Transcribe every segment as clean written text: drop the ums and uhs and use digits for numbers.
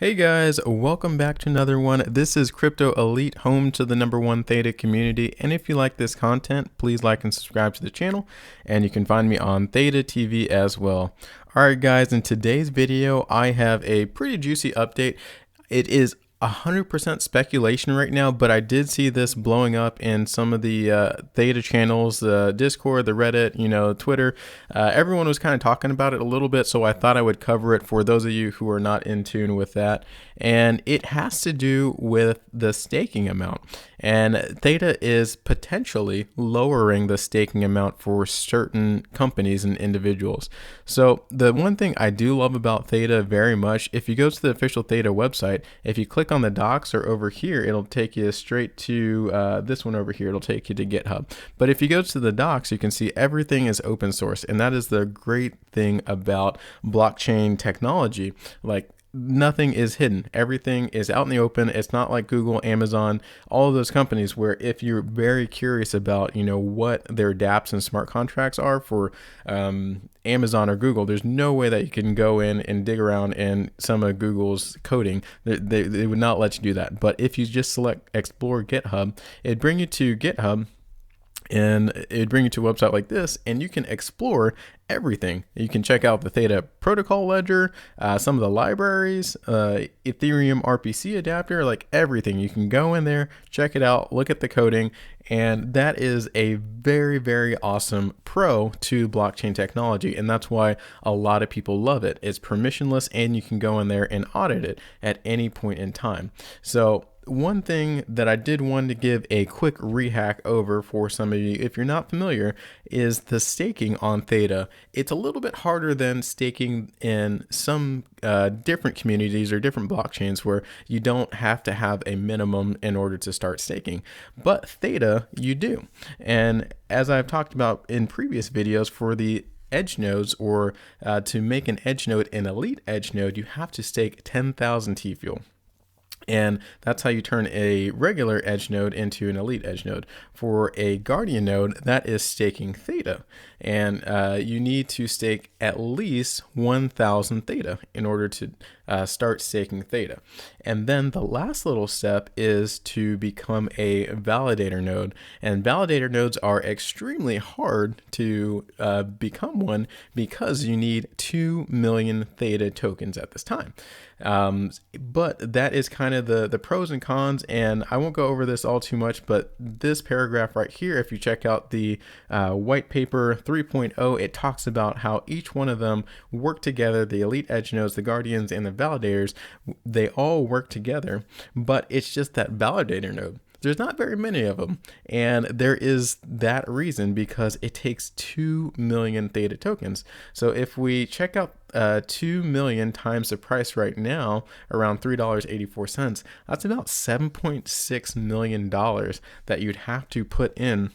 Hey guys, welcome back to another one. This is Crypto Elite, home to the #1 Theta community. And if you like this content, please like and subscribe to the channel. And you can find me on Theta TV as well. All right, guys, in today's video, I have a pretty juicy update. It is 100% speculation right now, but I did see this blowing up in some of the Theta channels, the Discord, the Reddit, Twitter. Everyone was kind of talking about it a little bit, so I thought I would cover it for those of you who are not in tune with that. And it has to do with the staking amount. And Theta is potentially lowering the staking amount for certain companies and individuals. So the one thing I do love about Theta very much, if you go to the official Theta website, if you click on the docs or over here, it'll take you straight to this one over here. It'll take you to GitHub. But if you go to the docs, you can see everything is open source. And that is the great thing about blockchain technology. Like, nothing is hidden. Everything is out in the open. It's not like Google, Amazon, all of those companies where if you're very curious about, what their dApps and smart contracts are for Amazon or Google, there's no way that you can go in and dig around in some of Google's coding. They would not let you do that. But if you just select Explore GitHub, it'd bring you to GitHub. And it'd bring you to a website like this, and you can explore everything. You can check out the Theta protocol ledger, some of the libraries, Ethereum RPC adapter, like everything. You can go in there, check it out, look at the coding, and that is a very, very awesome pro to blockchain technology. And that's why a lot of people love it. It's permissionless, and you can go in there and audit it at any point in time. So one thing that I did want to give a quick rehack over for some of you, if you're not familiar, is the staking on Theta. It's a little bit harder than staking in some different communities or different blockchains where you don't have to have a minimum in order to start staking. But Theta, you do. And as I've talked about in previous videos, for the edge nodes, or to make an edge node an elite edge node, you have to stake 10,000 TFUEL. And that's how you turn a regular edge node into an elite edge node. For a guardian node, that is staking Theta. And you need to stake at least 1,000 Theta in order to start staking Theta. And then the last little step is to become a validator node. And validator nodes are extremely hard to become one because you need 2 million Theta tokens at this time. But that is kind of the pros and cons, and I won't go over this all too much, but this paragraph right here, if you check out the white paper 3.0, it talks about how each one of them work together. The elite edge nodes, the guardians, and the validators, they all work together, but it's just that validator node. There's not very many of them, and there is that reason because it takes 2 million Theta tokens. So if we check out 2 million times the price right now, around $3.84, that's about $7.6 million that you'd have to put in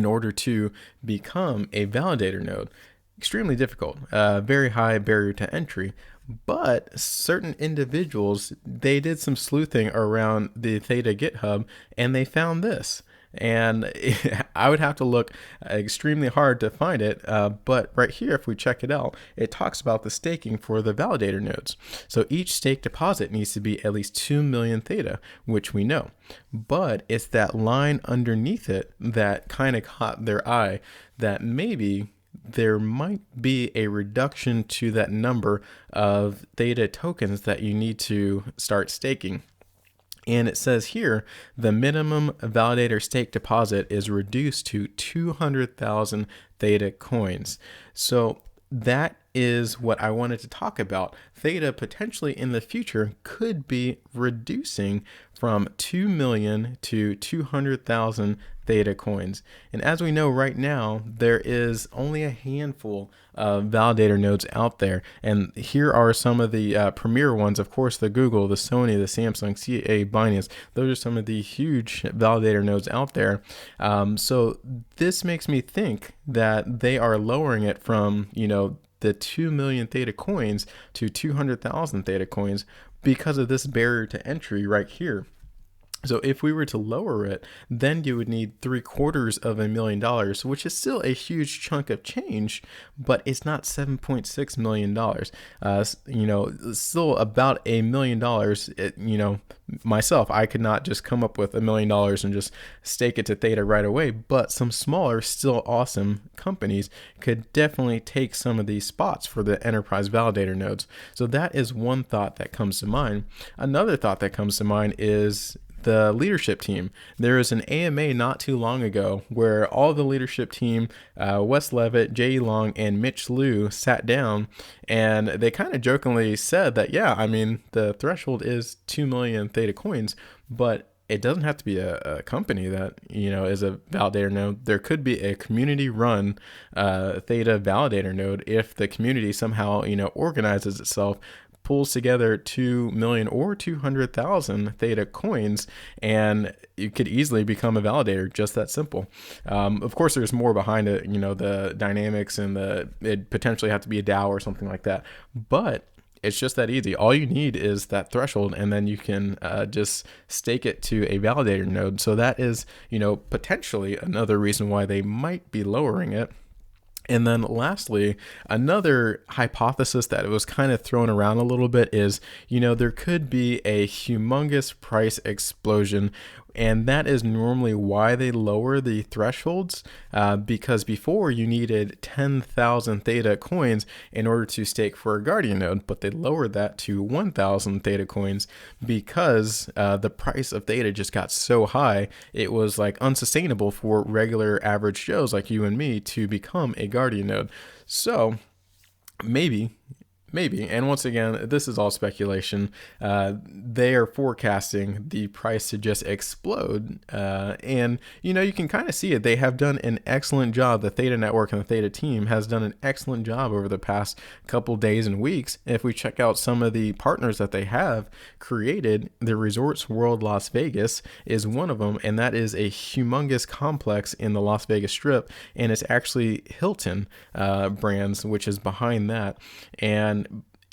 order to become a validator node. Extremely difficult, very high barrier to entry. But certain individuals, they did some sleuthing around the Theta GitHub, and they found this. And I would have to look extremely hard to find it, but right here, if we check it out, it talks about the staking for the validator nodes. So each stake deposit needs to be at least 2 million Theta, which we know. But it's that line underneath it that kind of caught their eye, that maybe there might be a reduction to that number of Theta tokens that you need to start staking. And it says here, the minimum validator stake deposit is reduced to 200,000 Theta coins. So that is what I wanted to talk about. Theta potentially in the future could be reducing from 2 million to 200,000 Theta coins. And as we know right now, there is only a handful of validator nodes out there. And here are some of the premier ones. Of course, the Google, the Sony, the Samsung, CA, Binance. Those are some of the huge validator nodes out there. So this makes me think that they are lowering it from, the 2 million Theta coins to 200,000 Theta coins because of this barrier to entry right here. So if we were to lower it, then you would need $750,000, which is still a huge chunk of change, but it's not $7.6 million. Still about $1 million. Myself, I could not just come up with $1 million and just stake it to Theta right away, but some smaller, still awesome companies could definitely take some of these spots for the enterprise validator nodes. So that is one thought that comes to mind. Another thought that comes to mind is the leadership team. There was an AMA not too long ago where all the leadership team, Wes Levitt, Jay Long, and Mitch Liu sat down, and they kind of jokingly said that, yeah, I mean, the threshold is 2 million Theta coins, but it doesn't have to be a company that, is a validator node. There could be a community-run Theta validator node if the community somehow, organizes itself, pulls together 2 million or 200,000 Theta coins, and you could easily become a validator. Just that simple. Of course, there's more behind it, the dynamics and it potentially have to be a DAO or something like that. But it's just that easy. All you need is that threshold, and then you can just stake it to a validator node. So that is, potentially another reason why they might be lowering it. And then lastly, another hypothesis that was kind of thrown around a little bit is, there could be a humongous price explosion. And that is normally why they lower the thresholds, because before you needed 10,000 Theta coins in order to stake for a Guardian node, but they lowered that to 1,000 Theta coins because the price of Theta just got so high, it was like unsustainable for regular average Joes like you and me to become a Guardian node. So maybe, and once again, this is all speculation, they are forecasting the price to just explode. And, you can kind of see it. They have done an excellent job. The Theta network and the Theta team has done an excellent job over the past couple days and weeks. If we check out some of the partners that they have created, the Resorts World Las Vegas is one of them. And that is a humongous complex in the Las Vegas Strip. And it's actually Hilton brands, which is behind that. And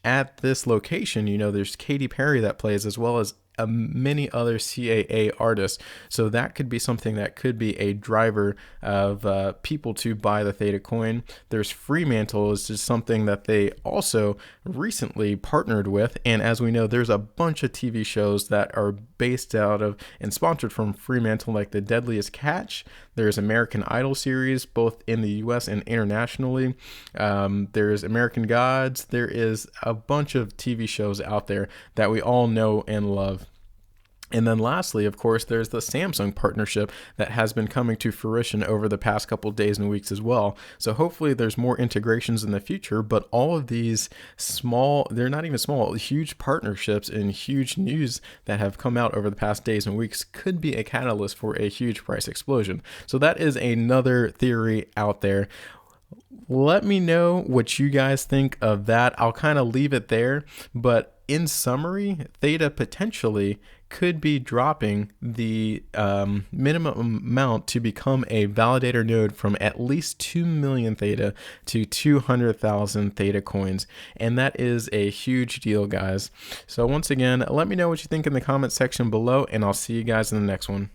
at this location, there's Katy Perry that plays, as well as many other CAA artists. So that could be something that could be a driver of people to buy the Theta coin. There's Fremantle is just something that they also recently partnered with. And as we know, there's a bunch of TV shows that are based out of and sponsored from Fremantle, like The Deadliest Catch. There's American Idol series, both in the US and internationally. There's American Gods. There is a bunch of TV shows out there that we all know and love. And then lastly, of course, there's the Samsung partnership that has been coming to fruition over the past couple of days and weeks as well. So hopefully there's more integrations in the future, but all of these they're not even small, huge partnerships and huge news that have come out over the past days and weeks could be a catalyst for a huge price explosion. So that is another theory out there. Let me know what you guys think of that. I'll kind of leave it there, but in summary, Theta potentially could be dropping the minimum amount to become a validator node from at least 2 million Theta to 200,000 Theta coins. And that is a huge deal, guys. So once again, let me know what you think in the comment section below, and I'll see you guys in the next one.